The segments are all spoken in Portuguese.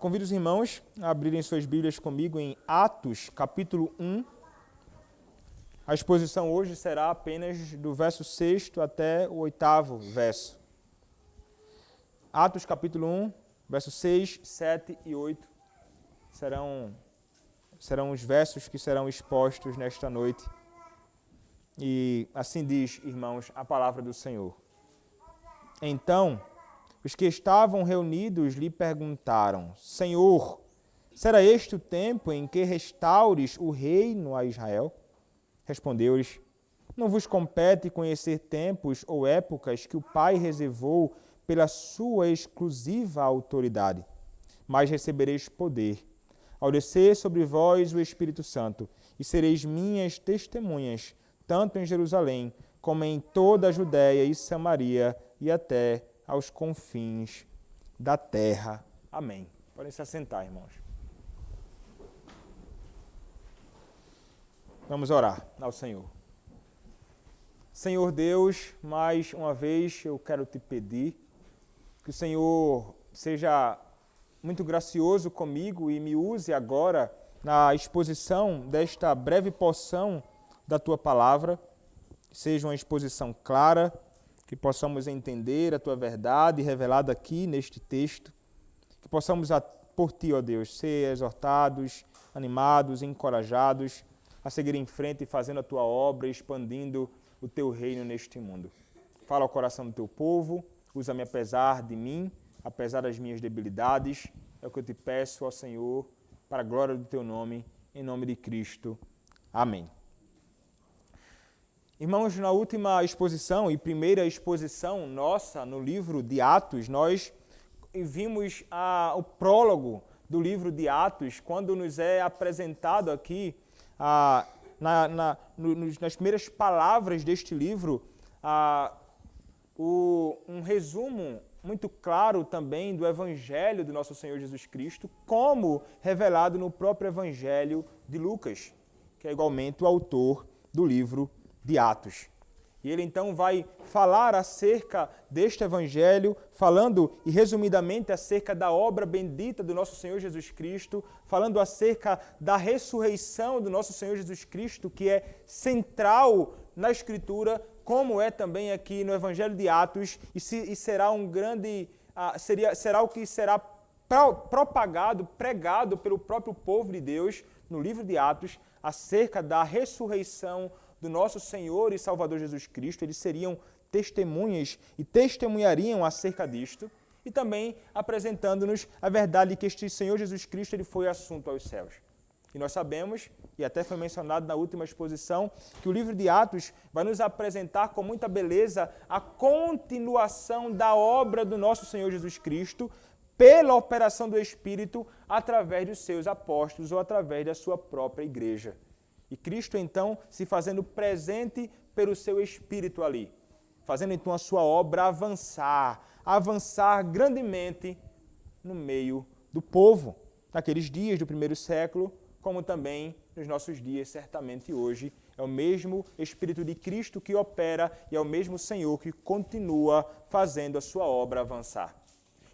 Convido os irmãos a abrirem suas Bíblias comigo em Atos, capítulo 1. A exposição hoje será apenas do verso 6 até o 8º verso. Atos, capítulo 1, versos 6, 7 e 8 serão os versos que serão expostos nesta noite. E assim diz, irmãos, a palavra do Senhor. Então, os que estavam reunidos lhe perguntaram: Senhor, será este o tempo em que restaures o reino a Israel? Respondeu-lhes: Não vos compete conhecer tempos ou épocas que o Pai reservou pela sua exclusiva autoridade, mas recebereis poder ao descer sobre vós o Espírito Santo, e sereis minhas testemunhas, tanto em Jerusalém como em toda a Judéia e Samaria e até aos confins da terra. Amém. Podem se assentar, irmãos. Vamos orar ao Senhor. Senhor Deus, mais uma vez eu quero te pedir que o Senhor seja muito gracioso comigo e me use agora na exposição desta breve porção da Tua Palavra, que seja uma exposição clara, que possamos entender a Tua verdade revelada aqui neste texto, que possamos, por Ti, ó Deus, ser exortados, animados, encorajados a seguir em frente e fazendo a Tua obra, expandindo o Teu reino neste mundo. Fala ao coração do Teu povo, usa-me apesar de mim, apesar das minhas debilidades, é o que eu te peço ao Senhor, para a glória do Teu nome, em nome de Cristo. Amém. Irmãos, na última exposição e primeira exposição nossa no livro de Atos, nós vimos o prólogo do livro de Atos, quando nos é apresentado aqui, nas primeiras palavras deste livro, um resumo muito claro também do Evangelho do nosso Senhor Jesus Cristo, como revelado no próprio Evangelho de Lucas, que é igualmente o autor do livro de Atos. E ele então vai falar acerca deste Evangelho, falando e resumidamente acerca da obra bendita do nosso Senhor Jesus Cristo, falando acerca da ressurreição do nosso Senhor Jesus Cristo, que é central na Escritura, como é também aqui no Evangelho de Atos, e será um grande, será o que será propagado, pregado pelo próprio povo de Deus no livro de Atos, acerca da ressurreição do nosso Senhor e Salvador Jesus Cristo. Eles seriam testemunhas e testemunhariam acerca disto, e também apresentando-nos a verdade de que este Senhor Jesus Cristo ele foi assunto aos céus. E nós sabemos, e até foi mencionado na última exposição, que o livro de Atos vai nos apresentar com muita beleza a continuação da obra do nosso Senhor Jesus Cristo pela operação do Espírito através dos seus apóstolos ou através da sua própria igreja. E Cristo, então, se fazendo presente pelo seu Espírito ali, fazendo, então, a sua obra avançar grandemente no meio do povo, naqueles dias do primeiro século, como também nos nossos dias, certamente hoje. É o mesmo Espírito de Cristo que opera e é o mesmo Senhor que continua fazendo a sua obra avançar.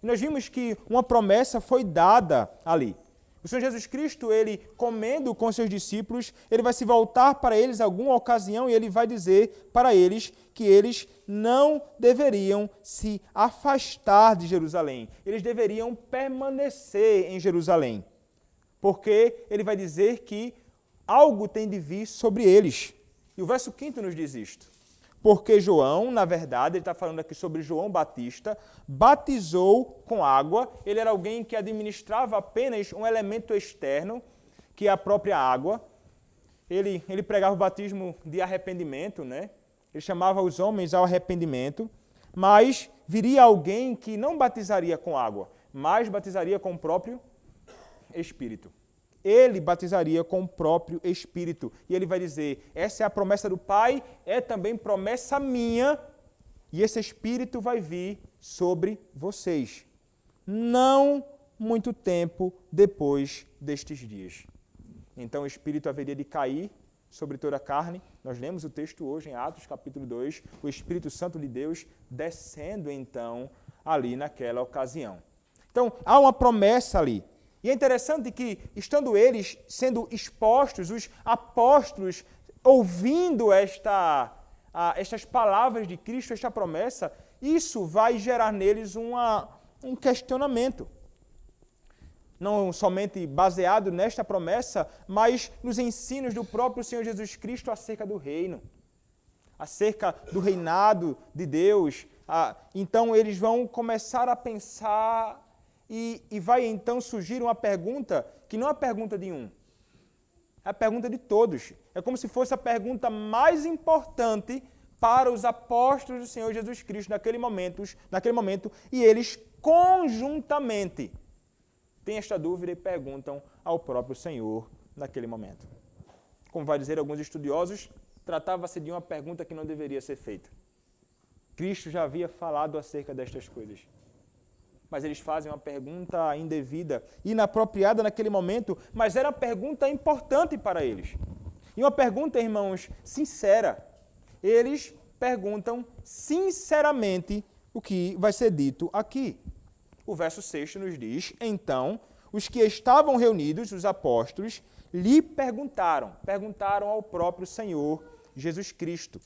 E nós vimos que uma promessa foi dada ali. O Senhor Jesus Cristo, ele comendo com seus discípulos, ele vai se voltar para eles em alguma ocasião e ele vai dizer para eles que eles não deveriam se afastar de Jerusalém. Eles deveriam permanecer em Jerusalém. Porque ele vai dizer que algo tem de vir sobre eles. E o verso 5 nos diz isto. Porque João, na verdade, ele está falando aqui sobre João Batista, batizou com água. Ele era alguém que administrava apenas um elemento externo, que é a própria água. Ele pregava o batismo de arrependimento, né? Ele chamava os homens ao arrependimento, mas viria alguém que não batizaria com água, mas batizaria com o próprio Espírito. Ele batizaria com o próprio Espírito. E ele vai dizer, essa é a promessa do Pai, é também promessa minha, e esse Espírito vai vir sobre vocês. Não muito tempo depois destes dias. Então o Espírito haveria de cair sobre toda a carne. Nós lemos o texto hoje em Atos capítulo 2, o Espírito Santo de Deus descendo então ali naquela ocasião. Então, há uma promessa ali. E é interessante que, estando eles sendo expostos, os apóstolos, ouvindo estas palavras de Cristo, esta promessa, isso vai gerar neles um questionamento. Não somente baseado nesta promessa, mas nos ensinos do próprio Senhor Jesus Cristo acerca do reino, acerca do reinado de Deus. Então, eles vão começar a pensar e vai então surgir uma pergunta que não é a pergunta de um, é a pergunta de todos. É como se fosse a pergunta mais importante para os apóstolos do Senhor Jesus Cristo naquele momento, e eles conjuntamente têm esta dúvida e perguntam ao próprio Senhor naquele momento. Como vai dizer alguns estudiosos, tratava-se de uma pergunta que não deveria ser feita. Cristo já havia falado acerca destas coisas. Mas eles fazem uma pergunta indevida, inapropriada naquele momento, mas era uma pergunta importante para eles. E uma pergunta, irmãos, sincera. Eles perguntam sinceramente o que vai ser dito aqui. O verso 6 nos diz: então, os que estavam reunidos, os apóstolos, lhe perguntaram ao próprio Senhor Jesus Cristo: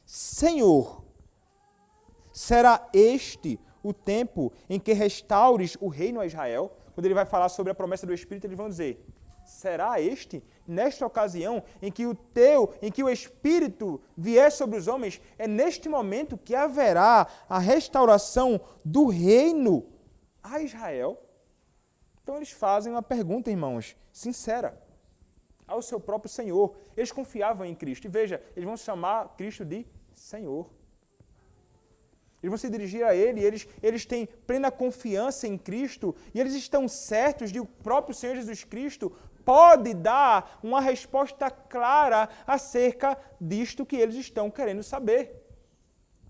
Senhor, será este o tempo em que restaures o reino a Israel? Quando ele vai falar sobre a promessa do Espírito, eles vão dizer: será este, nesta ocasião, em que o Espírito vier sobre os homens, é neste momento que haverá a restauração do reino a Israel? Então eles fazem uma pergunta, irmãos, sincera, ao seu próprio Senhor. Eles confiavam em Cristo. E veja, eles vão chamar Cristo de Senhor. Eles vão se dirigir a Ele, eles têm plena confiança em Cristo e eles estão certos de que o próprio Senhor Jesus Cristo pode dar uma resposta clara acerca disto que eles estão querendo saber.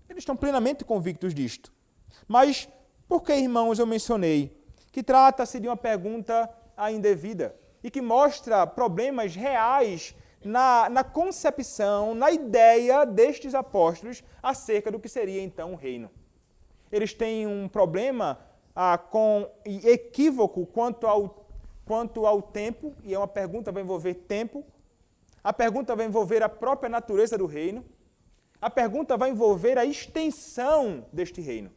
Eles estão plenamente convictos disto. Mas por que, irmãos, eu mencionei que trata-se de uma pergunta indevida e que mostra problemas reais na concepção, na ideia destes apóstolos acerca do que seria então o reino? Eles têm um problema com equívoco quanto ao tempo, e é uma pergunta vai envolver tempo. A pergunta vai envolver a própria natureza do reino. A pergunta vai envolver a extensão deste reino.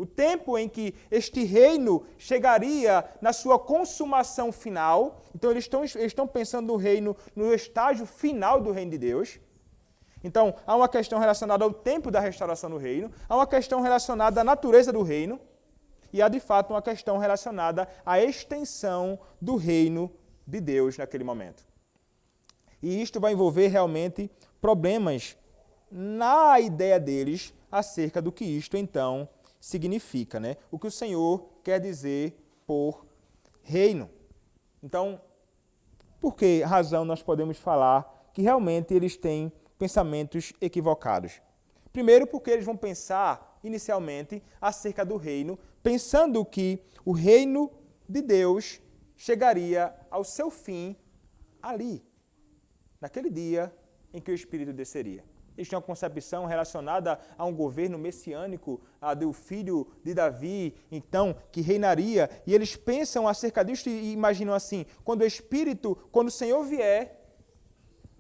O tempo em que este reino chegaria na sua consumação final. Então, eles estão pensando no reino, no estágio final do reino de Deus. Então, há uma questão relacionada ao tempo da restauração do reino, há uma questão relacionada à natureza do reino, e há, de fato, uma questão relacionada à extensão do reino de Deus naquele momento. E isto vai envolver realmente problemas na ideia deles acerca do que isto, então, significa, né? O que o Senhor quer dizer por reino. Então, por que razão nós podemos falar que realmente eles têm pensamentos equivocados? Primeiro, porque eles vão pensar inicialmente acerca do reino, pensando que o reino de Deus chegaria ao seu fim ali, naquele dia em que o Espírito desceria. Eles têm uma concepção relacionada a um governo messiânico, do filho de Davi, então, que reinaria. E eles pensam acerca disso e imaginam assim: quando o Senhor vier,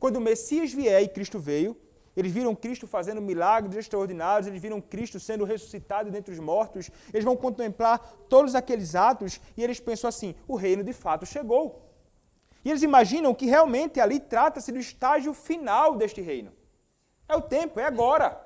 quando o Messias vier, e Cristo veio, eles viram Cristo fazendo milagres extraordinários, eles viram Cristo sendo ressuscitado dentre os mortos, eles vão contemplar todos aqueles atos e eles pensam assim: o reino de fato chegou. E eles imaginam que realmente ali trata-se do estágio final deste reino. É o tempo, é agora.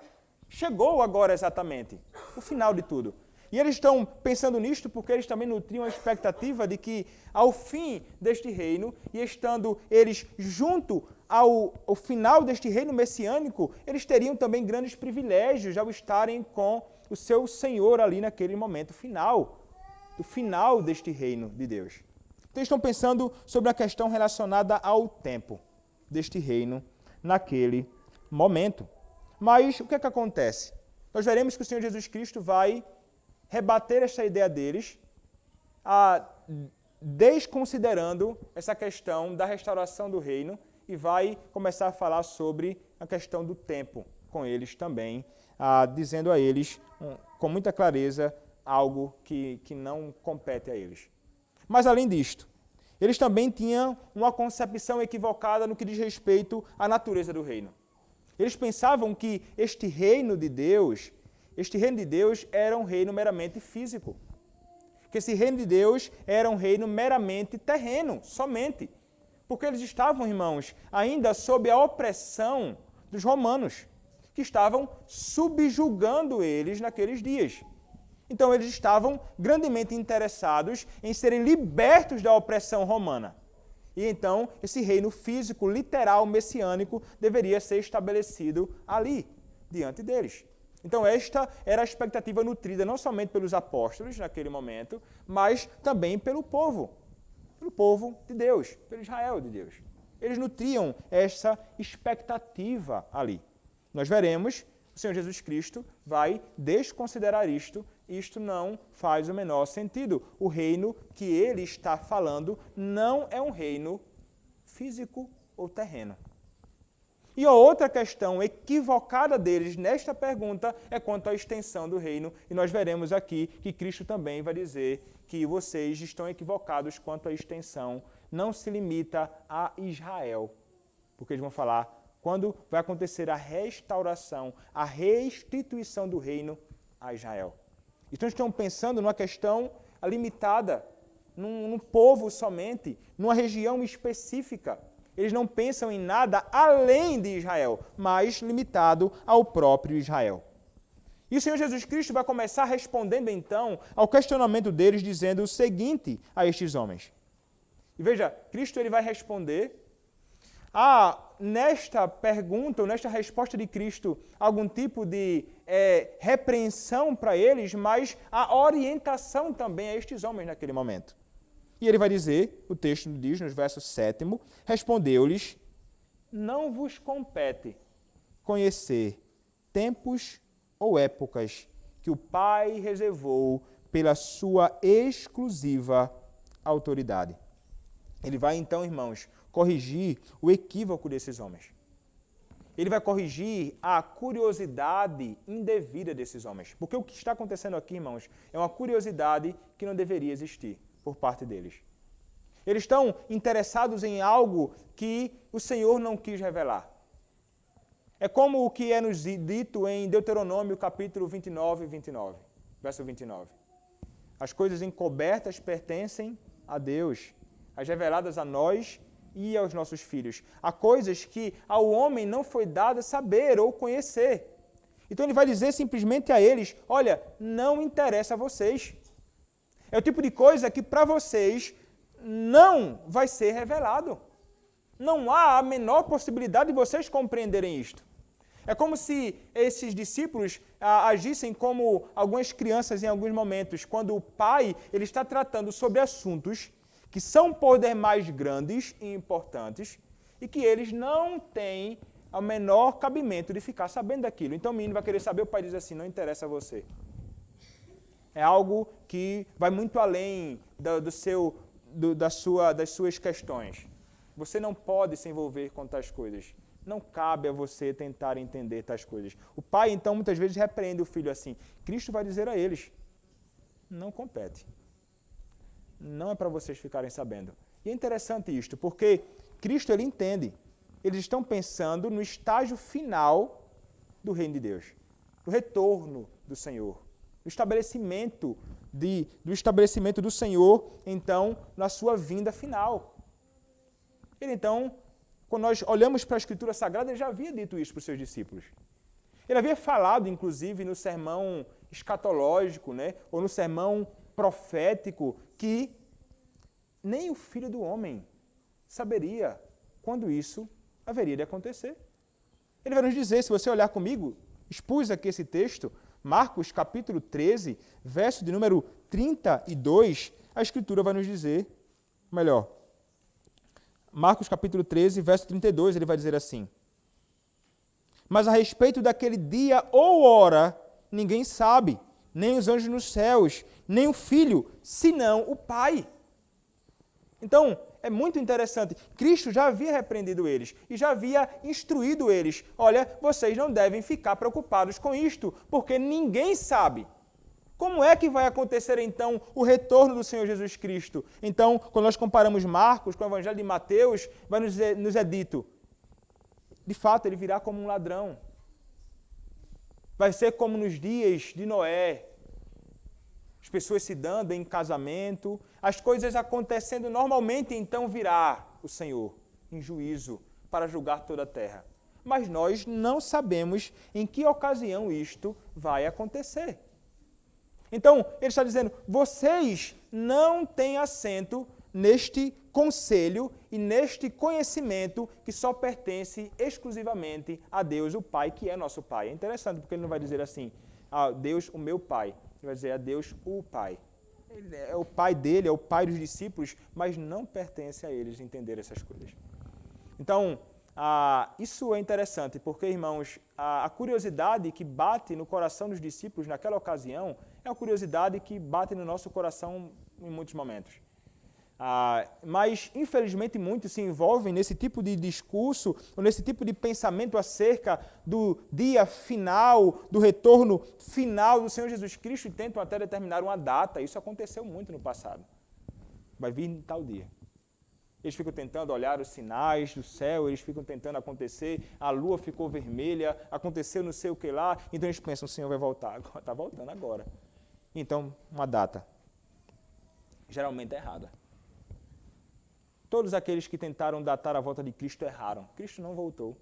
Chegou agora exatamente, o final de tudo. E eles estão pensando nisto porque eles também nutriam a expectativa de que, ao fim deste reino, e estando eles junto ao final deste reino messiânico, eles teriam também grandes privilégios ao estarem com o seu Senhor ali naquele momento final, do final deste reino de Deus. Então, eles estão pensando sobre a questão relacionada ao tempo deste reino naquele momento. Mas o que é que acontece? Nós veremos que o Senhor Jesus Cristo vai rebater essa ideia deles, desconsiderando essa questão da restauração do reino, e vai começar a falar sobre a questão do tempo com eles também, dizendo a eles com muita clareza algo que não compete a eles. Mas, além disto, eles também tinham uma concepção equivocada no que diz respeito à natureza do reino. Eles pensavam que este reino de Deus era um reino meramente físico. Que esse reino de Deus era um reino meramente terreno, somente. Porque eles estavam, irmãos, ainda sob a opressão dos romanos, que estavam subjugando eles naqueles dias. Então, eles estavam grandemente interessados em serem libertos da opressão romana. E então, esse reino físico, literal, messiânico, deveria ser estabelecido ali, diante deles. Então, esta era a expectativa nutrida não somente pelos apóstolos naquele momento, mas também pelo povo de Deus, pelo Israel de Deus. Eles nutriam essa expectativa ali. Nós veremos, o Senhor Jesus Cristo vai desconsiderar isto. Isto não faz o menor sentido. O reino que ele está falando não é um reino físico ou terreno. E a outra questão equivocada deles nesta pergunta é quanto à extensão do reino. E nós veremos aqui que Cristo também vai dizer que vocês estão equivocados quanto à extensão. Não se limita a Israel. Porque eles vão falar quando vai acontecer a restauração, a restituição do reino a Israel. Então estão pensando numa questão limitada, num povo somente, numa região específica. Eles não pensam em nada além de Israel, mas limitado ao próprio Israel. E o Senhor Jesus Cristo vai começar respondendo então ao questionamento deles, dizendo o seguinte a estes homens. E veja, Cristo ele vai responder nesta pergunta, ou nesta resposta de Cristo, algum tipo de repreensão para eles, mas a orientação também a estes homens naquele momento. E ele vai dizer, o texto diz no verso 7º, respondeu-lhes, não vos compete conhecer tempos ou épocas que o Pai reservou pela sua exclusiva autoridade. Ele vai então, irmãos, corrigir o equívoco desses homens. Ele vai corrigir a curiosidade indevida desses homens. Porque o que está acontecendo aqui, irmãos, é uma curiosidade que não deveria existir por parte deles. Eles estão interessados em algo que o Senhor não quis revelar. É como o que é nos dito em Deuteronômio capítulo 29, verso 29. As coisas encobertas pertencem a Deus, as reveladas a nós e aos nossos filhos. Há coisas que ao homem não foi dado saber ou conhecer. Então ele vai dizer simplesmente a eles, olha, não interessa a vocês. É o tipo de coisa que para vocês não vai ser revelado. Não há a menor possibilidade de vocês compreenderem isto. É como se esses discípulos agissem como algumas crianças em alguns momentos, quando o pai ele está tratando sobre assuntos que são por demais grandes e importantes e que eles não têm o menor cabimento de ficar sabendo daquilo. Então o menino vai querer saber, o pai diz assim, não interessa a você. É algo que vai muito além das suas questões. Você não pode se envolver com tais coisas. Não cabe a você tentar entender tais coisas. O pai, então, muitas vezes repreende o filho assim. Cristo vai dizer a eles, não compete. Não é para vocês ficarem sabendo. E é interessante isto, porque Cristo ele entende. Eles estão pensando no estágio final do reino de Deus, do retorno do Senhor, do estabelecimento do Senhor, então, na sua vinda final. Ele, então, quando nós olhamos para a Escritura Sagrada, ele já havia dito isso para os seus discípulos. Ele havia falado, inclusive, no sermão escatológico, né, ou no sermão profético, que nem o Filho do Homem saberia quando isso haveria de acontecer. Ele vai nos dizer, se você olhar comigo, expus aqui esse texto, Marcos capítulo 13, verso de número 32, a Escritura vai nos dizer, Marcos capítulo 13, verso 32, ele vai dizer assim, mas a respeito daquele dia ou hora, ninguém sabe, nem os anjos nos céus, nem o Filho, senão o Pai. Então, é muito interessante. Cristo já havia repreendido eles e já havia instruído eles. Olha, vocês não devem ficar preocupados com isto, porque ninguém sabe Como é que vai acontecer, então, o retorno do Senhor Jesus Cristo? Então, quando nós comparamos Marcos com o Evangelho de Mateus, nos é dito, de fato, ele virá como um ladrão. Vai ser como nos dias de Noé, as pessoas se dando em casamento, as coisas acontecendo normalmente, então virá o Senhor em juízo para julgar toda a terra. Mas nós não sabemos em que ocasião isto vai acontecer. Então, ele está dizendo, vocês não têm assento neste conselho e neste conhecimento que só pertence exclusivamente a Deus, o Pai, que é nosso Pai. É interessante, porque ele não vai dizer assim, Deus, o meu Pai. Ele vai dizer a Deus, o Pai. Ele é o Pai dele, é o Pai dos discípulos, mas não pertence a eles entender essas coisas. Então, isso é interessante, porque, irmãos, a curiosidade que bate no coração dos discípulos naquela ocasião é uma curiosidade que bate no nosso coração em muitos momentos. Mas, infelizmente, muitos se envolvem nesse tipo de discurso, ou nesse tipo de pensamento acerca do dia final, do retorno final do Senhor Jesus Cristo, e tentam até determinar uma data. Isso aconteceu muito no passado. Vai vir em tal dia. Eles ficam tentando olhar os sinais do céu, eles ficam tentando acontecer, a lua ficou vermelha, aconteceu não sei o que lá, então eles pensam, o Senhor vai voltar, está voltando agora. Então, uma data, geralmente é errada. Todos aqueles que tentaram datar a volta de Cristo erraram. Cristo não voltou.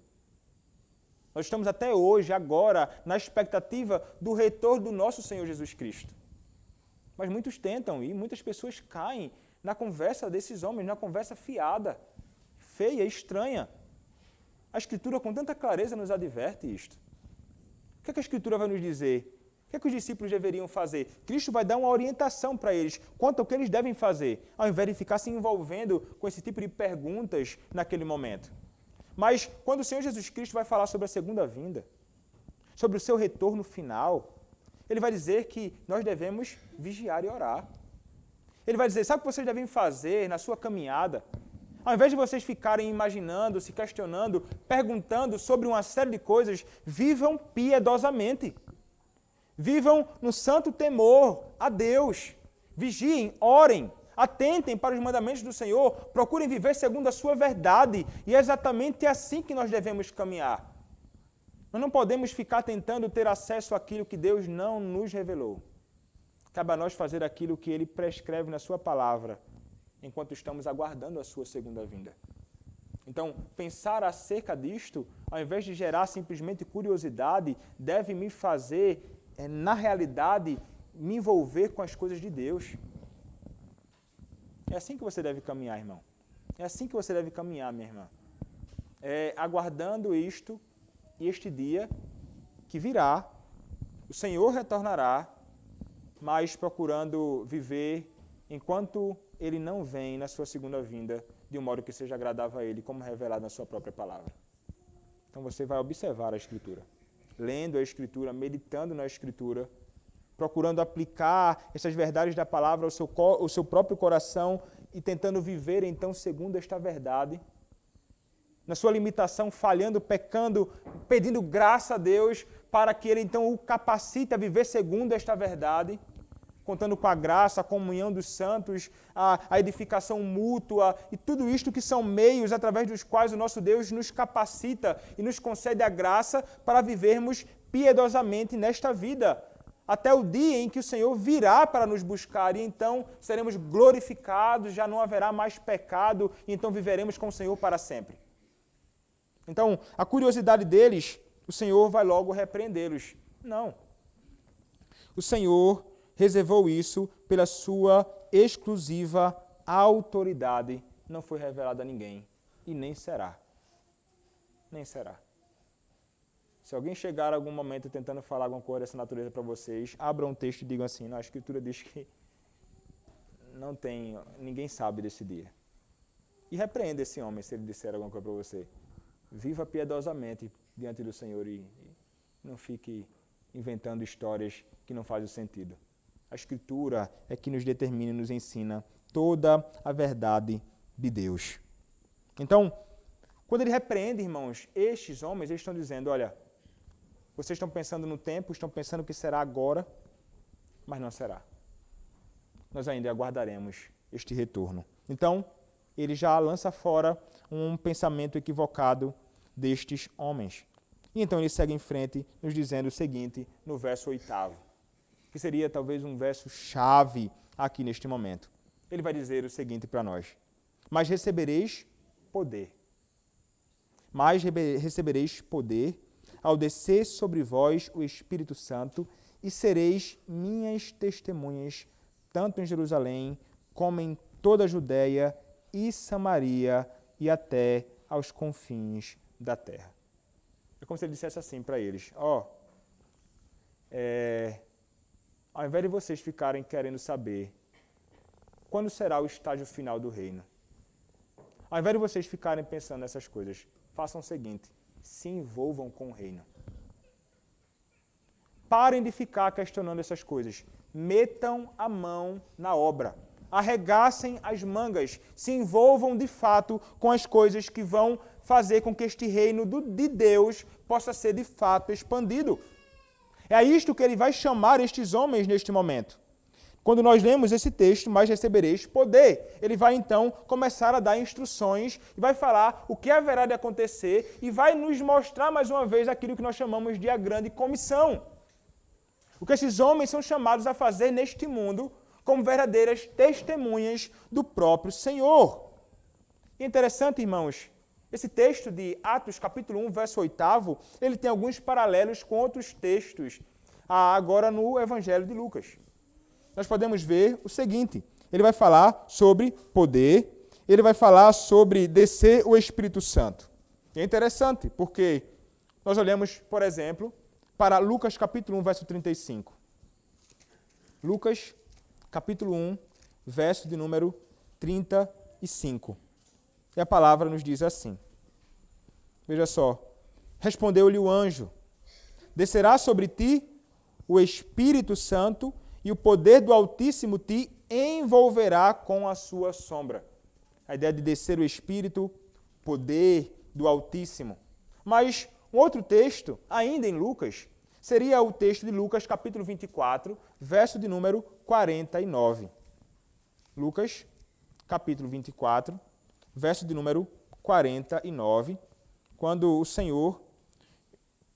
Nós estamos até hoje, agora, na expectativa do retorno do nosso Senhor Jesus Cristo. Mas muitos tentam e muitas pessoas caem na conversa desses homens, na conversa fiada, feia, estranha. A Escritura com tanta clareza nos adverte isto. O que a Escritura vai nos dizer? O que os discípulos deveriam fazer? Cristo vai dar uma orientação para eles quanto ao que eles devem fazer, ao invés de ficar se envolvendo com esse tipo de perguntas naquele momento. Mas quando o Senhor Jesus Cristo vai falar sobre a segunda vinda, sobre o seu retorno final, ele vai dizer que nós devemos vigiar e orar. Ele vai dizer, sabe o que vocês devem fazer na sua caminhada? Ao invés de vocês ficarem imaginando, se questionando, perguntando sobre uma série de coisas, vivam piedosamente. Vivam no santo temor a Deus. Vigiem, orem, atentem para os mandamentos do Senhor, procurem viver segundo a sua verdade. E é exatamente assim que nós devemos caminhar. Nós não podemos ficar tentando ter acesso àquilo que Deus não nos revelou. Cabe a nós fazer aquilo que Ele prescreve na sua palavra, enquanto estamos aguardando a sua segunda vinda. Então, pensar acerca disto, ao invés de gerar simplesmente curiosidade, deve me fazer, na realidade, me envolver com as coisas de Deus. É assim que você deve caminhar, irmão. É assim que você deve caminhar, minha irmã. Aguardando isto e este dia que virá, o Senhor retornará, mas procurando viver enquanto Ele não vem na sua segunda vinda, de um modo que seja agradável a Ele, como revelado na sua própria palavra. Então você vai observar a Escritura, lendo a Escritura, meditando na Escritura, procurando aplicar essas verdades da palavra ao seu próprio coração e tentando viver então segundo esta verdade, na sua limitação, falhando, pecando, pedindo graça a Deus para que Ele então o capacite a viver segundo esta verdade, contando com a graça, a comunhão dos santos, a edificação mútua e tudo isto que são meios através dos quais o nosso Deus nos capacita e nos concede a graça para vivermos piedosamente nesta vida, até o dia em que o Senhor virá para nos buscar e então seremos glorificados, já não haverá mais pecado e então viveremos com o Senhor para sempre. Então, a curiosidade deles, o Senhor vai logo repreendê-los. Não. O Senhor reservou isso pela sua exclusiva autoridade. Não foi revelado a ninguém. E nem será. Nem será. Se alguém chegar a algum momento tentando falar alguma coisa dessa natureza para vocês, abram um texto e digam assim, não, a Escritura diz que não tem, ninguém sabe desse dia. E repreenda esse homem se ele disser alguma coisa para você. Viva piedosamente diante do Senhor e não fique inventando histórias que não fazem sentido. A Escritura é que nos determina e nos ensina toda a verdade de Deus. Então, quando ele repreende, irmãos, estes homens, eles estão dizendo, olha, vocês estão pensando no tempo, estão pensando que será agora, mas não será. Nós ainda aguardaremos este retorno. Então, ele já lança fora um pensamento equivocado destes homens. E então ele segue em frente, nos dizendo o seguinte, no verso 8º, que seria talvez um verso chave aqui neste momento. Ele vai dizer o seguinte para nós: mas recebereis poder. Mas recebereis poder ao descer sobre vós o Espírito Santo e sereis minhas testemunhas, tanto em Jerusalém como em toda a Judéia e Samaria e até aos confins da terra. É como se ele dissesse assim para eles: ao invés de vocês ficarem querendo saber quando será o estágio final do reino, ao invés de vocês ficarem pensando nessas coisas, façam o seguinte: se envolvam com o reino. Parem de ficar questionando essas coisas. Metam a mão na obra. Arregassem as mangas. Se envolvam de fato com as coisas que vão fazer com que este reino de Deus possa ser de fato expandido. É a isto que ele vai chamar estes homens neste momento. Quando nós lemos esse texto, mas recebereis poder. Ele vai então começar a dar instruções e vai falar o que haverá de acontecer e vai nos mostrar mais uma vez aquilo que nós chamamos de a grande comissão. O que esses homens são chamados a fazer neste mundo como verdadeiras testemunhas do próprio Senhor. E é interessante, irmãos, esse texto de Atos capítulo 1, verso 8º, ele tem alguns paralelos com outros textos agora no Evangelho de Lucas. Nós podemos ver o seguinte: ele vai falar sobre poder, ele vai falar sobre descer o Espírito Santo. E é interessante, porque nós olhamos, por exemplo, para Lucas capítulo 1, verso 35. Lucas capítulo 1, verso de número 35. E a palavra nos diz assim. Veja só. Respondeu-lhe o anjo: descerá sobre ti o Espírito Santo e o poder do Altíssimo te envolverá com a sua sombra. A ideia de descer o Espírito, poder do Altíssimo. Mas um outro texto, ainda em Lucas, seria o texto de Lucas, capítulo 24, verso de número 49. Lucas, capítulo 24, verso de número 49, quando o Senhor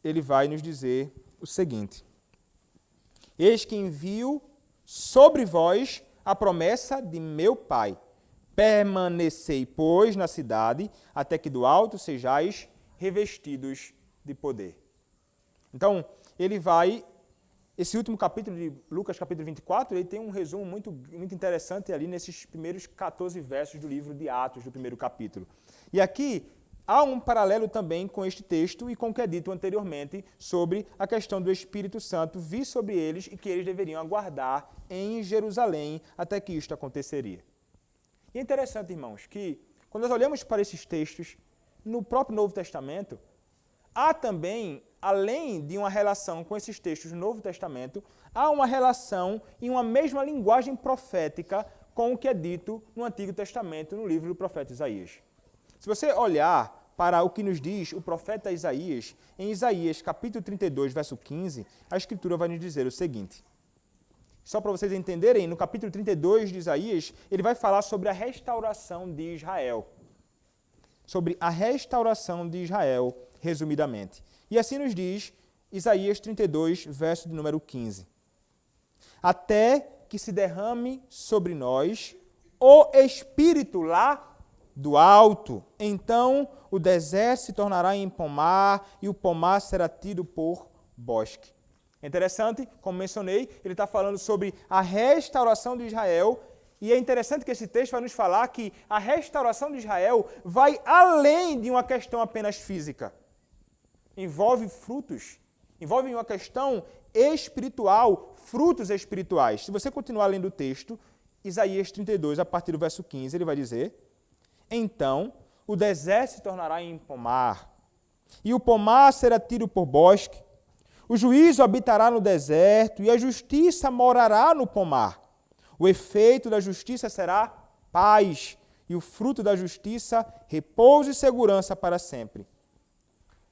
ele vai nos dizer o seguinte: eis que envio sobre vós a promessa de meu Pai. Permanecei, pois, na cidade, até que do alto sejais revestidos de poder. Então, ele vai, esse último capítulo de Lucas, capítulo 24, ele tem um resumo muito interessante ali nesses primeiros 14 versos do livro de Atos, do primeiro capítulo. E aqui há um paralelo também com este texto e com o que é dito anteriormente sobre a questão do Espírito Santo vir sobre eles e que eles deveriam aguardar em Jerusalém até que isto aconteceria. E é interessante, irmãos, que quando nós olhamos para esses textos, no próprio Novo Testamento, há também, além de uma relação com esses textos do Novo Testamento, há uma relação e uma mesma linguagem profética com o que é dito no Antigo Testamento, no livro do profeta Isaías. Se você olhar para o que nos diz o profeta Isaías, em Isaías capítulo 32, verso 15, a Escritura vai nos dizer o seguinte. Só para vocês entenderem, no capítulo 32 de Isaías, ele vai falar sobre a restauração de Israel. Sobre a restauração de Israel, resumidamente. E assim nos diz Isaías 32, verso de número 15. Até que se derrame sobre nós o Espírito lá do alto. Então o deserto se tornará em pomar e o pomar será tido por bosque. É interessante, como mencionei, ele está falando sobre a restauração de Israel. E é interessante que esse texto vai nos falar que a restauração de Israel vai além de uma questão apenas física. Envolve frutos, envolve uma questão espiritual, frutos espirituais. Se você continuar lendo o texto, Isaías 32, a partir do verso 15, ele vai dizer: então o deserto se tornará em pomar, e o pomar será tido por bosque. O juízo habitará no deserto, e a justiça morará no pomar. O efeito da justiça será paz, e o fruto da justiça, repouso e segurança para sempre.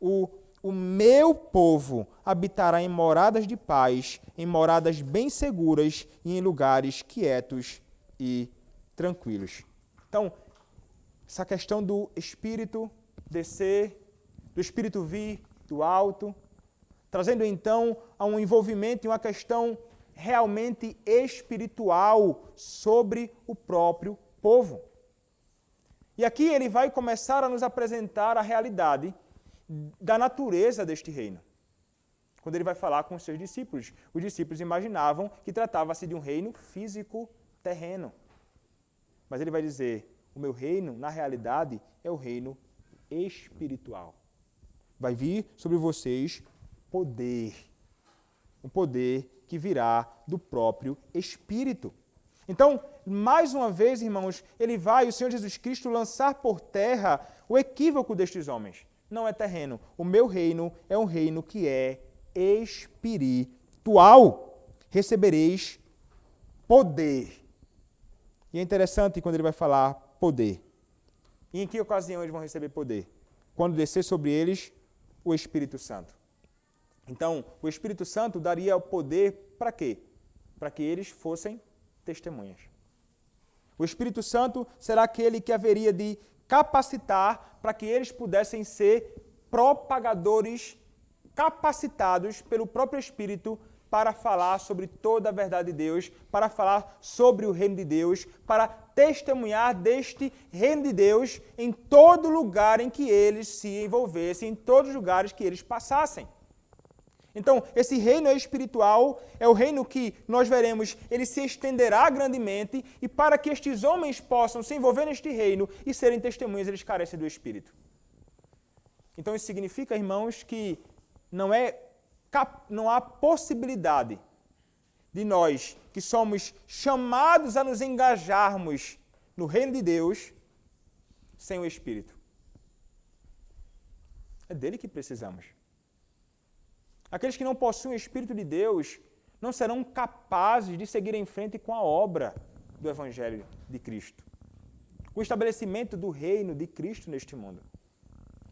O o meu povo habitará em moradas de paz, em moradas bem seguras e em lugares quietos e tranquilos. Então, essa questão do Espírito descer, do Espírito vir do alto, trazendo então a um envolvimento em uma questão realmente espiritual sobre o próprio povo. E aqui ele vai começar a nos apresentar a realidade da natureza deste reino. Quando ele vai falar com os seus discípulos. Os discípulos imaginavam que tratava-se de um reino físico terreno. Mas ele vai dizer, o meu reino, na realidade, é o reino espiritual. Vai vir sobre vocês poder. Um poder que virá do próprio Espírito. Então, mais uma vez, irmãos, o Senhor Jesus Cristo, lançar por terra o equívoco destes homens. Não é terreno. O meu reino é um reino que é espiritual. Recebereis poder. E é interessante quando ele vai falar poder. E em que ocasião eles vão receber poder? Quando descer sobre eles o Espírito Santo. Então, o Espírito Santo daria o poder para quê? Para que eles fossem testemunhas. O Espírito Santo será aquele que haveria de capacitar para que eles pudessem ser propagadores capacitados pelo próprio Espírito para falar sobre toda a verdade de Deus, para falar sobre o reino de Deus, para testemunhar deste reino de Deus em todo lugar em que eles se envolvessem, em todos os lugares que eles passassem. Então, esse reino espiritual é o reino que nós veremos, ele se estenderá grandemente, e para que estes homens possam se envolver neste reino e serem testemunhas, eles carecem do Espírito. Então, isso significa, irmãos, que não há possibilidade de nós, que somos chamados a nos engajarmos no reino de Deus, sem o Espírito. É dele que precisamos. Aqueles que não possuem o Espírito de Deus não serão capazes de seguir em frente com a obra do Evangelho de Cristo. O estabelecimento do reino de Cristo neste mundo.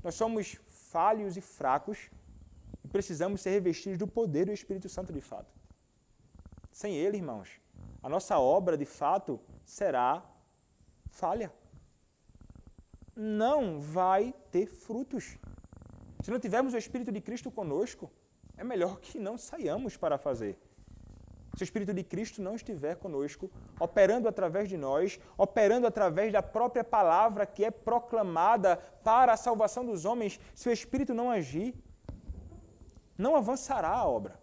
Nós somos falhos e fracos e precisamos ser revestidos do poder do Espírito Santo de fato. Sem ele, irmãos, a nossa obra de fato será falha. Não vai ter frutos. Se não tivermos o Espírito de Cristo conosco, é melhor que não saiamos para fazer. Se o Espírito de Cristo não estiver conosco, operando através de nós, operando através da própria palavra que é proclamada para a salvação dos homens, se o Espírito não agir, não avançará a obra.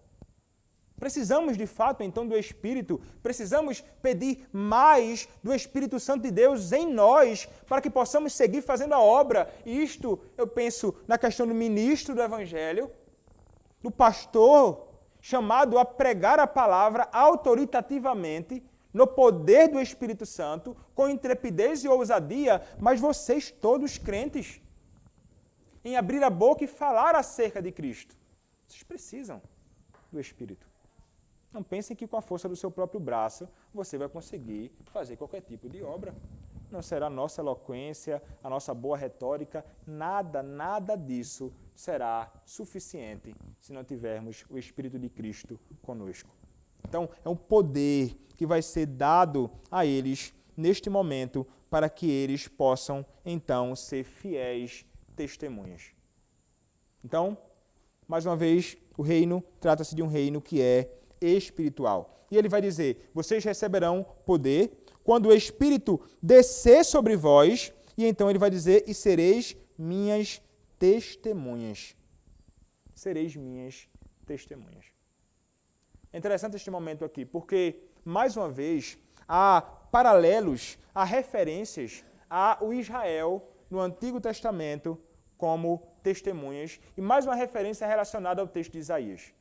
Precisamos, de fato, então, do Espírito, precisamos pedir mais do Espírito Santo de Deus em nós, para que possamos seguir fazendo a obra. E isto, eu penso, na questão do ministro do Evangelho, do pastor, chamado a pregar a palavra autoritativamente, no poder do Espírito Santo, com intrepidez e ousadia, mas vocês todos crentes, em abrir a boca e falar acerca de Cristo. Vocês precisam do Espírito. Não pensem que com a força do seu próprio braço você vai conseguir fazer qualquer tipo de obra. Não será a nossa eloquência, a nossa boa retórica, nada disso será suficiente se não tivermos o Espírito de Cristo conosco. Então, é um poder que vai ser dado a eles neste momento para que eles possam, então, ser fiéis testemunhas. Então, mais uma vez, o reino trata-se de um reino que é espiritual. E ele vai dizer, vocês receberão poder quando o Espírito descer sobre vós, e então ele vai dizer, e sereis minhas testemunhas. Sereis minhas testemunhas. É interessante este momento aqui, porque, mais uma vez, há paralelos, há referências ao Israel no Antigo Testamento como testemunhas, e mais uma referência relacionada ao texto de Isaías.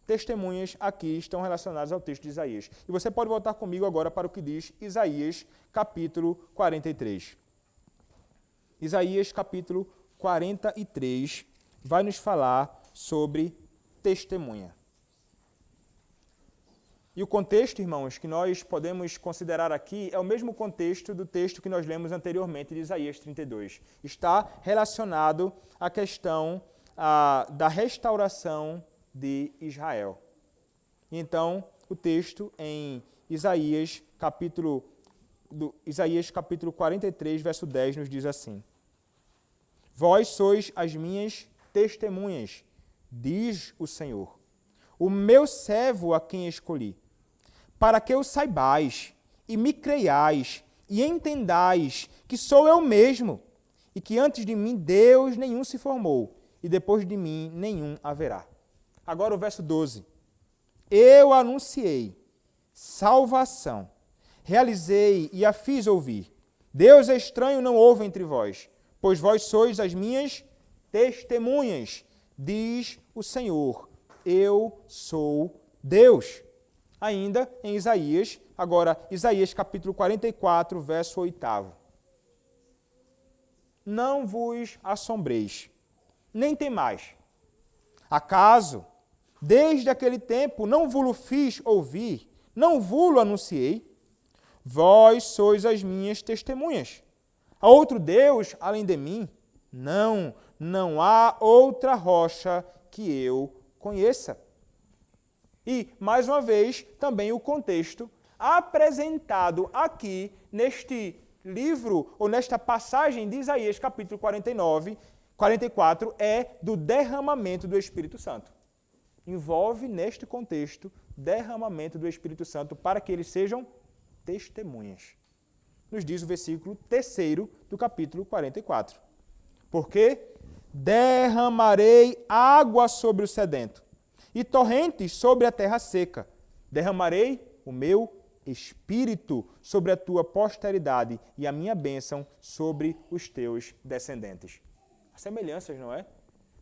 Testemunhas aqui estão relacionadas ao texto de Isaías. E você pode voltar comigo agora para o que diz Isaías, capítulo 43. Isaías, capítulo 43, vai nos falar sobre testemunha. E o contexto, irmãos, que nós podemos considerar aqui é o mesmo contexto do texto que nós lemos anteriormente de Isaías 32. Está relacionado à questão da restauração de Israel. Então, o texto em Isaías capítulo 43, verso 10, nos diz assim: Vós sois as minhas testemunhas, diz o Senhor, o meu servo a quem escolhi, para que o saibais e me creiais e entendais que sou eu mesmo, e que antes de mim Deus nenhum se formou, e depois de mim nenhum haverá. Agora o verso 12. Eu anunciei salvação, realizei e a fiz ouvir. Deus estranho não houve entre vós, pois vós sois as minhas testemunhas, diz o Senhor. Eu sou Deus. Ainda em Isaías, agora Isaías capítulo 44, verso 8. Não vos assombreis, nem temais. Acaso, desde aquele tempo, não vos fiz ouvir, não vos anunciei? Vós sois as minhas testemunhas. Há outro Deus além de mim? Não, não há outra rocha que eu conheça. E, mais uma vez, também o contexto apresentado aqui neste livro, ou nesta passagem de Isaías, capítulo 44, é do derramamento do Espírito Santo. Envolve, neste contexto, derramamento do Espírito Santo para que eles sejam testemunhas. Nos diz o versículo 3º do capítulo 44. Porque derramarei água sobre o sedento e torrentes sobre a terra seca. Derramarei o meu Espírito sobre a tua posteridade e a minha bênção sobre os teus descendentes. As semelhanças, não é?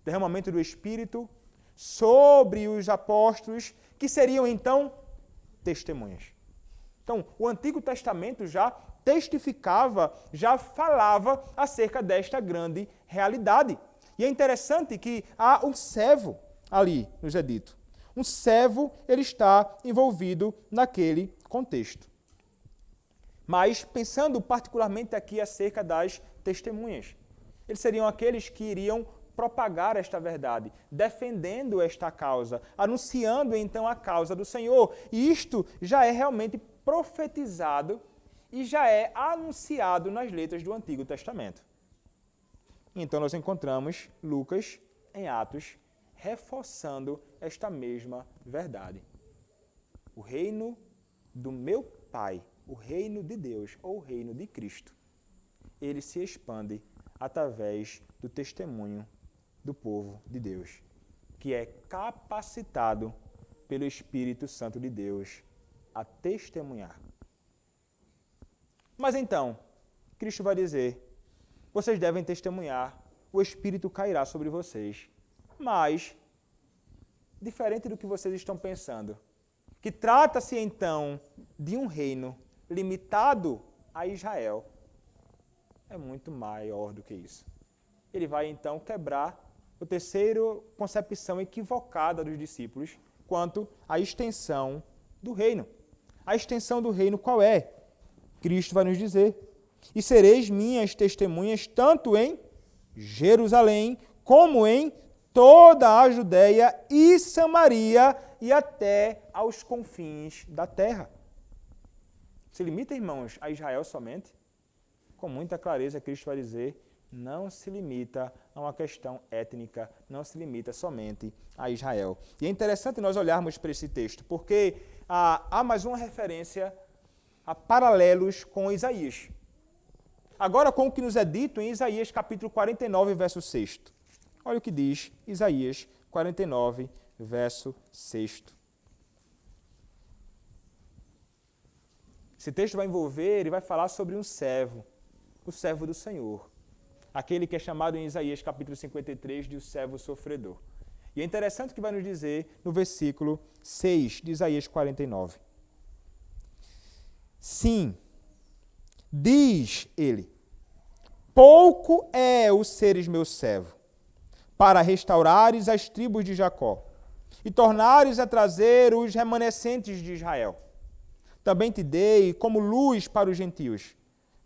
Derramamento do Espírito sobre os apóstolos, que seriam então testemunhas. Então, o Antigo Testamento já testificava, já falava acerca desta grande realidade. E é interessante que há um servo ali, nos é dito. Um servo, ele está envolvido naquele contexto. Mas, pensando particularmente aqui acerca das testemunhas, eles seriam aqueles que iriam propagar esta verdade, defendendo esta causa, anunciando então a causa do Senhor. E isto já é realmente profetizado e já é anunciado nas letras do Antigo Testamento. Então nós encontramos Lucas, em Atos, reforçando esta mesma verdade. O reino do meu Pai, o reino de Deus, ou o reino de Cristo, ele se expande através do testemunho do povo de Deus, que é capacitado pelo Espírito Santo de Deus a testemunhar. Mas então, Cristo vai dizer, vocês devem testemunhar, o Espírito cairá sobre vocês. Mas, diferente do que vocês estão pensando, que trata-se então de um reino limitado a Israel, é muito maior do que isso. Ele vai então quebrar a terceira concepção equivocada dos discípulos quanto à extensão do reino. A extensão do reino qual é? Cristo vai nos dizer, e sereis minhas testemunhas tanto em Jerusalém como em toda a Judéia e Samaria e até aos confins da terra. Se limita, irmãos, a Israel somente? Com muita clareza, Cristo vai dizer, não se limita a uma questão étnica, não se limita somente a Israel. E é interessante nós olharmos para esse texto, porque há mais uma referência a paralelos com Isaías. Agora, com o que nos é dito em Isaías capítulo 49, verso 6. Olha o que diz Isaías 49, verso 6. Esse texto vai envolver e vai falar sobre um servo, o servo do Senhor. Aquele que é chamado em Isaías capítulo 53 de o servo sofredor. E é interessante que vai nos dizer no versículo 6 de Isaías 49. Sim, diz ele, pouco é o seres meu servo, para restaurares as tribos de Jacó, e tornares a trazer os remanescentes de Israel. Também te dei como luz para os gentios,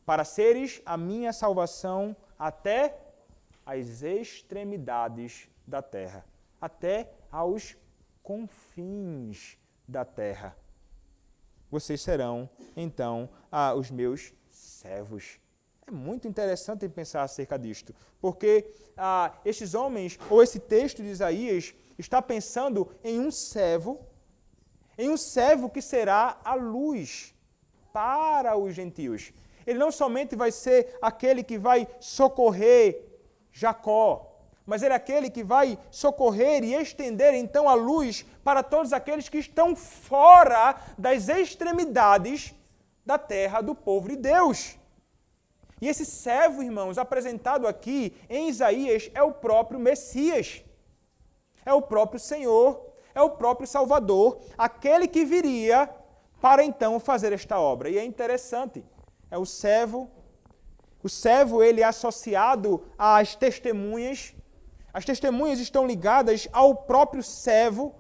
para seres a minha salvação até às extremidades da terra, até aos confins da terra. Vocês serão, então, os meus servos. É muito interessante pensar acerca disto, porque estes homens, ou esse texto de Isaías, está pensando em um servo que será a luz para os gentios. Ele não somente vai ser aquele que vai socorrer Jacó, mas ele é aquele que vai socorrer e estender então a luz para todos aqueles que estão fora das extremidades da terra do povo de Deus. E esse servo, irmãos, apresentado aqui em Isaías é o próprio Messias, é o próprio Senhor, é o próprio Salvador, aquele que viria para então fazer esta obra. E é interessante, é o servo ele é associado às testemunhas. As testemunhas estão ligadas ao próprio servo.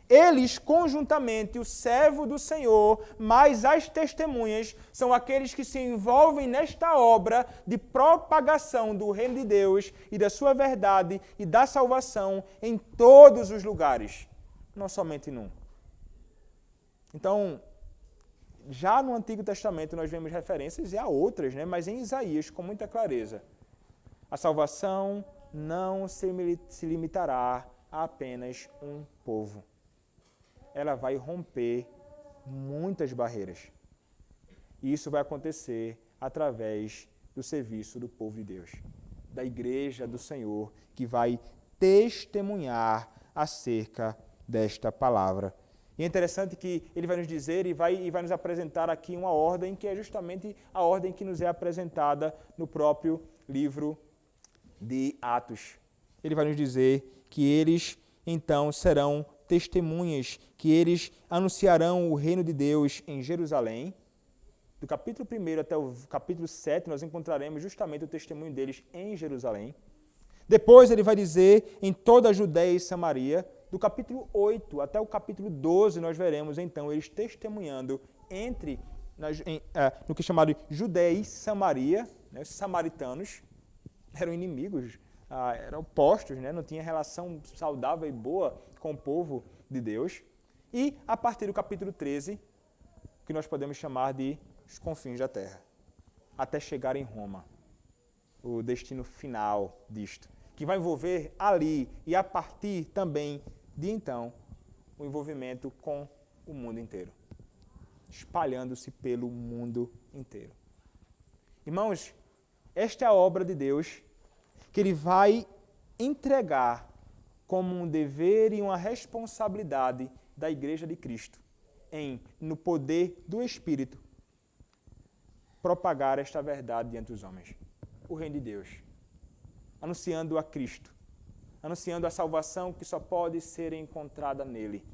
Eles, conjuntamente, o servo do Senhor, mais as testemunhas, são aqueles que se envolvem nesta obra de propagação do reino de Deus e da sua verdade e da salvação em todos os lugares, não somente num. Então, já no Antigo Testamento nós vemos referências e há outras, mas em Isaías, com muita clareza, a salvação não se limitará a apenas um povo. Ela vai romper muitas barreiras. E isso vai acontecer através do serviço do povo de Deus, da igreja do Senhor, que vai testemunhar acerca desta palavra. E é interessante que ele vai nos dizer e vai nos apresentar aqui uma ordem que é justamente a ordem que nos é apresentada no próprio livro de Atos. Ele vai nos dizer que eles, então, serão testemunhas, que eles anunciarão o reino de Deus em Jerusalém. Do capítulo 1 até o capítulo 7, nós encontraremos justamente o testemunho deles em Jerusalém. Depois ele vai dizer em toda a Judéia e Samaria. Do capítulo 8 até o capítulo 12, nós veremos então eles testemunhando no que é chamado de Judéia e Samaria. Os samaritanos eram inimigos, eram opostos, não tinha relação saudável e boa com o povo de Deus. E a partir do capítulo 13, que nós podemos chamar de os confins da terra, até chegar em Roma, o destino final disto, que vai envolver ali e a partir também de então o envolvimento com o mundo inteiro, espalhando-se pelo mundo inteiro. Irmãos, esta é a obra de Deus que Ele vai entregar como um dever e uma responsabilidade da Igreja de Cristo, no poder do Espírito, propagar esta verdade diante dos homens. O reino de Deus, anunciando a Cristo, anunciando a salvação que só pode ser encontrada nele.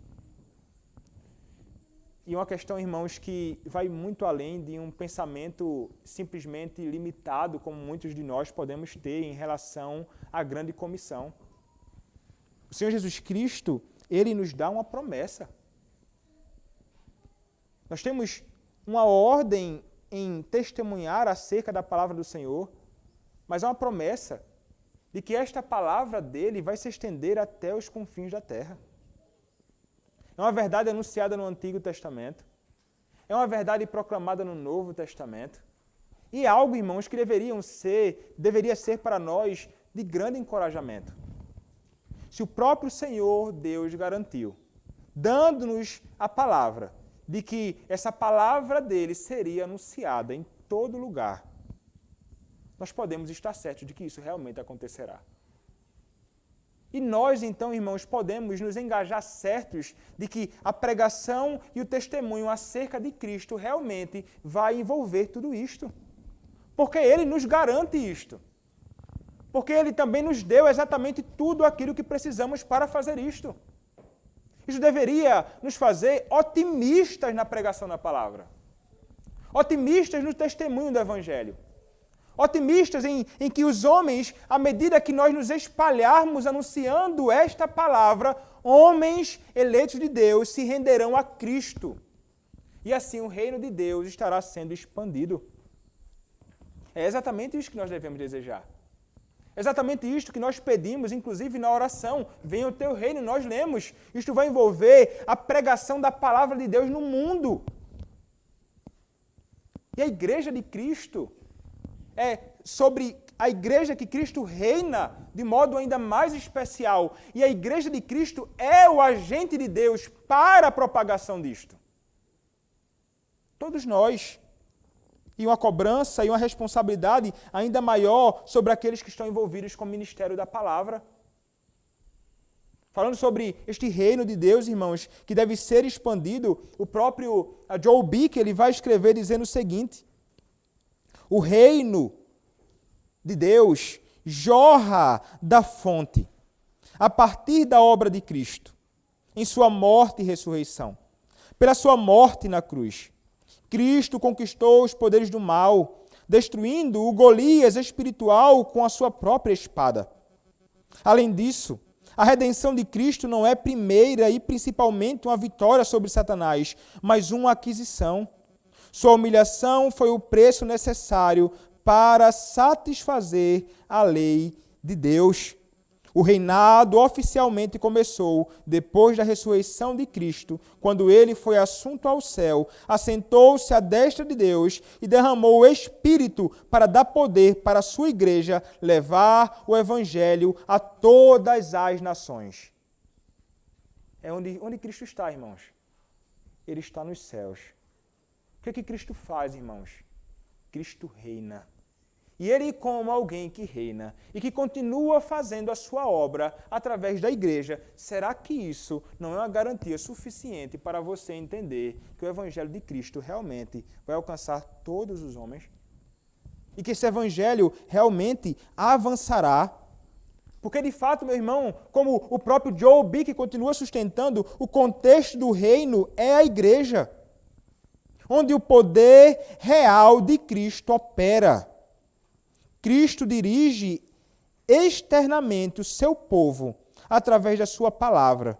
E uma questão, irmãos, que vai muito além de um pensamento simplesmente limitado, como muitos de nós podemos ter em relação à grande comissão. O Senhor Jesus Cristo, Ele nos dá uma promessa. Nós temos uma ordem em testemunhar acerca da palavra do Senhor, mas há uma promessa de que esta palavra dele vai se estender até os confins da terra. É uma verdade anunciada no Antigo Testamento, é uma verdade proclamada no Novo Testamento, e é algo, irmãos, que deveria ser para nós de grande encorajamento. Se o próprio Senhor Deus garantiu, dando-nos a palavra, de que essa palavra dele seria anunciada em todo lugar, nós podemos estar certos de que isso realmente acontecerá. E nós, então, irmãos, podemos nos engajar certos de que a pregação e o testemunho acerca de Cristo realmente vai envolver tudo isto. Porque Ele nos garante isto. Porque Ele também nos deu exatamente tudo aquilo que precisamos para fazer isto. Isso deveria nos fazer otimistas na pregação da palavra. Otimistas no testemunho do Evangelho. Otimistas em que os homens, à medida que nós nos espalharmos anunciando esta palavra, homens eleitos de Deus se renderão a Cristo. E assim o reino de Deus estará sendo expandido. É exatamente isso que nós devemos desejar. Exatamente isto que nós pedimos, inclusive na oração. Venha o teu reino, nós lemos. Isto vai envolver a pregação da palavra de Deus no mundo. E a igreja de Cristo é sobre a igreja que Cristo reina de modo ainda mais especial. E a igreja de Cristo é o agente de Deus para a propagação disto. Todos nós. E uma cobrança e uma responsabilidade ainda maior sobre aqueles que estão envolvidos com o ministério da palavra. Falando sobre este reino de Deus, irmãos, que deve ser expandido, o próprio Joel Bick, ele vai escrever dizendo o seguinte: o reino de Deus jorra da fonte, a partir da obra de Cristo, em sua morte e ressurreição, pela sua morte na cruz. Cristo conquistou os poderes do mal, destruindo o Golias espiritual com a sua própria espada. Além disso, a redenção de Cristo não é primeira e principalmente uma vitória sobre Satanás, mas uma aquisição. Sua humilhação foi o preço necessário para satisfazer a lei de Deus. O reinado oficialmente começou depois da ressurreição de Cristo, quando ele foi assunto ao céu, assentou-se à destra de Deus e derramou o Espírito para dar poder para a sua igreja levar o Evangelho a todas as nações. É onde Cristo está, irmãos. Ele está nos céus. O que é que Cristo faz, irmãos? Cristo reina. E ele, como alguém que reina e que continua fazendo a sua obra através da igreja, será que isso não é uma garantia suficiente para você entender que o Evangelho de Cristo realmente vai alcançar todos os homens? E que esse Evangelho realmente avançará? Porque, de fato, meu irmão, como o próprio Joel Bick continua sustentando, o contexto do reino é a igreja, onde o poder real de Cristo opera. Cristo dirige externamente o seu povo através da sua palavra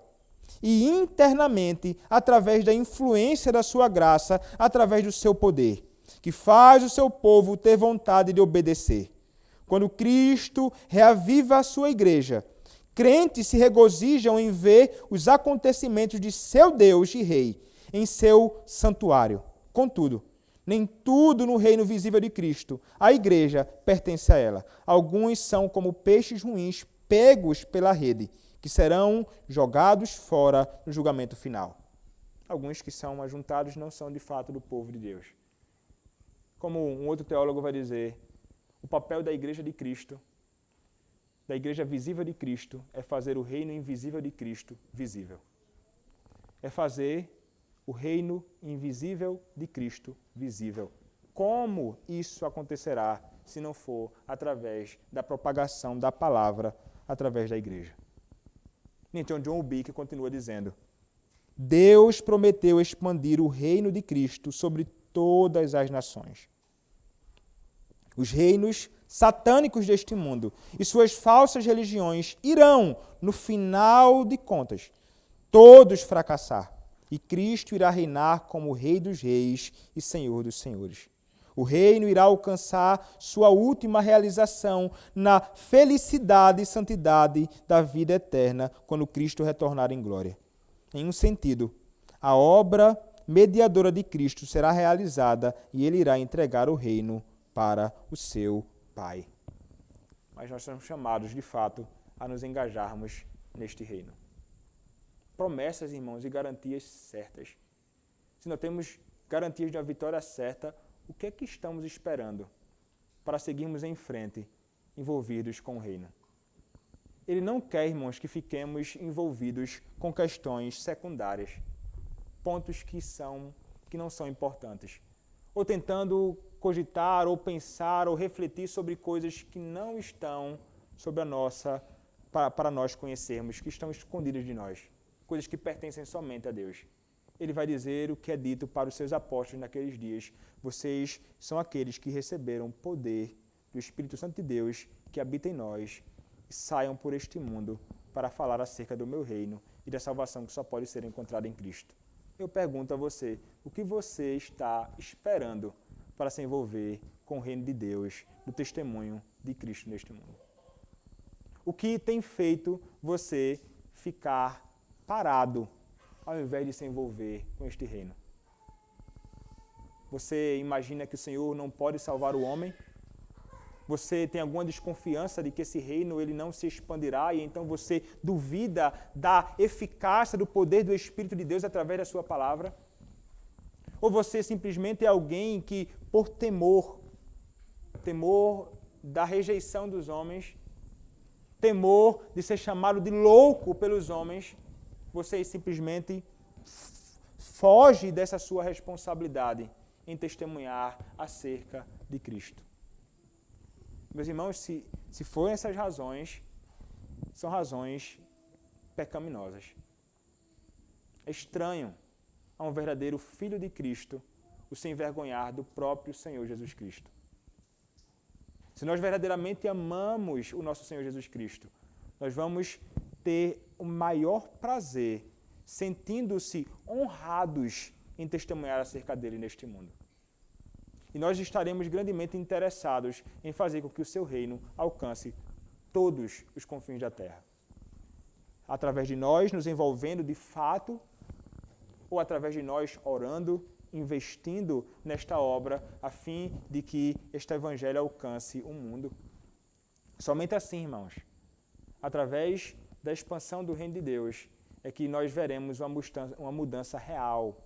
e internamente através da influência da sua graça, através do seu poder, que faz o seu povo ter vontade de obedecer. Quando Cristo reaviva a sua igreja, crentes se regozijam em ver os acontecimentos de seu Deus e Rei em seu santuário. Contudo, nem tudo no reino visível de Cristo, a igreja, pertence a ela. Alguns são como peixes ruins pegos pela rede, que serão jogados fora no julgamento final. Alguns que são ajuntados não são de fato do povo de Deus. Como um outro teólogo vai dizer, o papel da igreja de Cristo, da igreja visível de Cristo, é fazer o reino invisível de Cristo visível. É fazer o reino invisível de Cristo visível. Como isso acontecerá se não for através da propagação da palavra através da igreja? Então, John Bick continua dizendo: Deus prometeu expandir o reino de Cristo sobre todas as nações. Os reinos satânicos deste mundo e suas falsas religiões irão, no final de contas, todos fracassar. E Cristo irá reinar como Rei dos Reis e Senhor dos Senhores. O reino irá alcançar sua última realização na felicidade e santidade da vida eterna, quando Cristo retornar em glória. Em um sentido, a obra mediadora de Cristo será realizada e ele irá entregar o reino para o seu Pai. Mas nós somos chamados, de fato, a nos engajarmos neste reino. Promessas, irmãos, e garantias certas. Se não temos garantias de uma vitória certa, o que é que estamos esperando para seguirmos em frente, envolvidos com o reino? Ele não quer, irmãos, que fiquemos envolvidos com questões secundárias, pontos que não são importantes, ou tentando cogitar, ou pensar, ou refletir sobre coisas que não estão sobre para nós conhecermos, que estão escondidas de nós. Coisas que pertencem somente a Deus. Ele vai dizer o que é dito para os seus apóstolos naqueles dias. Vocês são aqueles que receberam poder do Espírito Santo de Deus que habita em nós e saiam por este mundo para falar acerca do meu reino e da salvação que só pode ser encontrada em Cristo. Eu pergunto a você, o que você está esperando para se envolver com o reino de Deus, do testemunho de Cristo neste mundo? O que tem feito você ficar parado ao invés de se envolver com este reino? Você imagina que o Senhor não pode salvar o homem? Você tem alguma desconfiança de que esse reino ele não se expandirá e então você duvida da eficácia do poder do Espírito de Deus através da sua palavra? Ou você simplesmente é alguém que, por temor da rejeição dos homens, temor de ser chamado de louco pelos homens, você simplesmente foge dessa sua responsabilidade em testemunhar acerca de Cristo? Meus irmãos, se forem essas razões, são razões pecaminosas. É estranho a um verdadeiro Filho de Cristo o se envergonhar do próprio Senhor Jesus Cristo. Se nós verdadeiramente amamos o nosso Senhor Jesus Cristo, nós vamos ter o maior prazer sentindo-se honrados em testemunhar acerca dele neste mundo. E nós estaremos grandemente interessados em fazer com que o seu reino alcance todos os confins da terra. Através de nós nos envolvendo de fato, ou através de nós orando, investindo nesta obra, a fim de que este evangelho alcance o mundo. Somente assim, irmãos, através da expansão do reino de Deus, é que nós veremos uma mudança real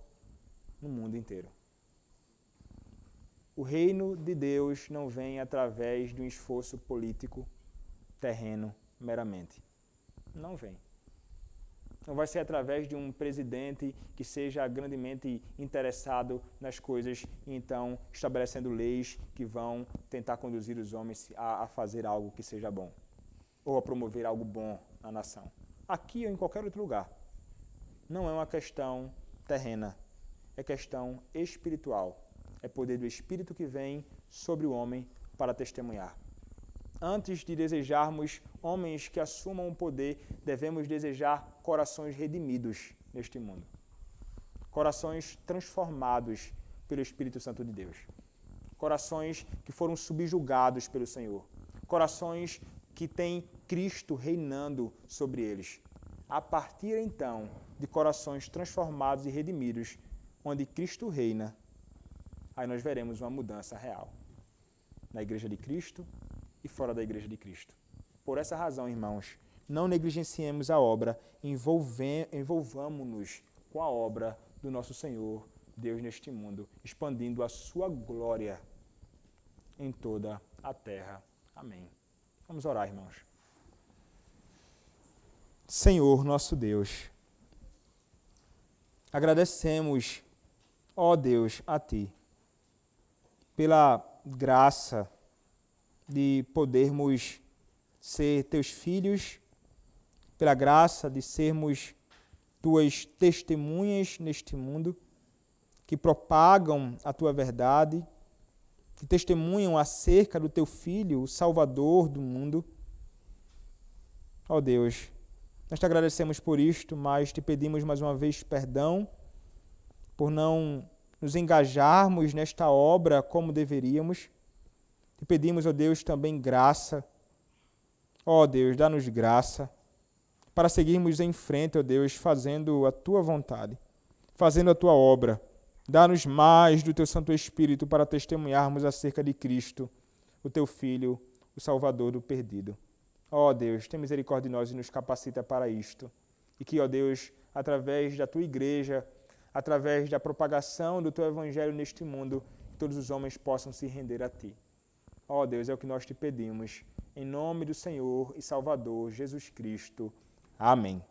no mundo inteiro. O reino de Deus não vem através de um esforço político terreno meramente. Não vem. Não vai ser através de um presidente que seja grandemente interessado nas coisas e então estabelecendo leis que vão tentar conduzir os homens a fazer algo que seja bom ou a promover algo bom na nação. Aqui ou em qualquer outro lugar. Não é uma questão terrena, é questão espiritual. É poder do Espírito que vem sobre o homem para testemunhar. Antes de desejarmos homens que assumam o poder, devemos desejar corações redimidos neste mundo. Corações transformados pelo Espírito Santo de Deus. Corações que foram subjugados pelo Senhor. Corações que têm Cristo reinando sobre eles. A partir então de corações transformados e redimidos, onde Cristo reina, aí nós veremos uma mudança real na Igreja de Cristo e fora da Igreja de Cristo. Por essa razão, irmãos, não negligenciemos a obra, envolvamos-nos com a obra do nosso Senhor, Deus neste mundo, expandindo a sua glória em toda a terra. Amém. Vamos orar, irmãos. Senhor, nosso Deus, agradecemos, ó Deus, a Ti, pela graça de podermos ser Teus filhos, pela graça de sermos Tuas testemunhas neste mundo, que propagam a Tua verdade, que testemunham acerca do Teu Filho, o Salvador do mundo. Ó Deus, nós Te agradecemos por isto, mas Te pedimos mais uma vez perdão por não nos engajarmos nesta obra como deveríamos. Te pedimos, ó Deus, também graça. Ó Deus, dá-nos graça para seguirmos em frente, ó Deus, fazendo a Tua vontade, fazendo a Tua obra. Dá-nos mais do Teu Santo Espírito para testemunharmos acerca de Cristo, o Teu Filho, o Salvador do perdido. Ó Deus, tem misericórdia de nós e nos capacita para isto. E que, ó Deus, através da Tua igreja, através da propagação do Teu Evangelho neste mundo, todos os homens possam se render a Ti. Ó Deus, é o que nós Te pedimos. Em nome do Senhor e Salvador Jesus Cristo. Amém.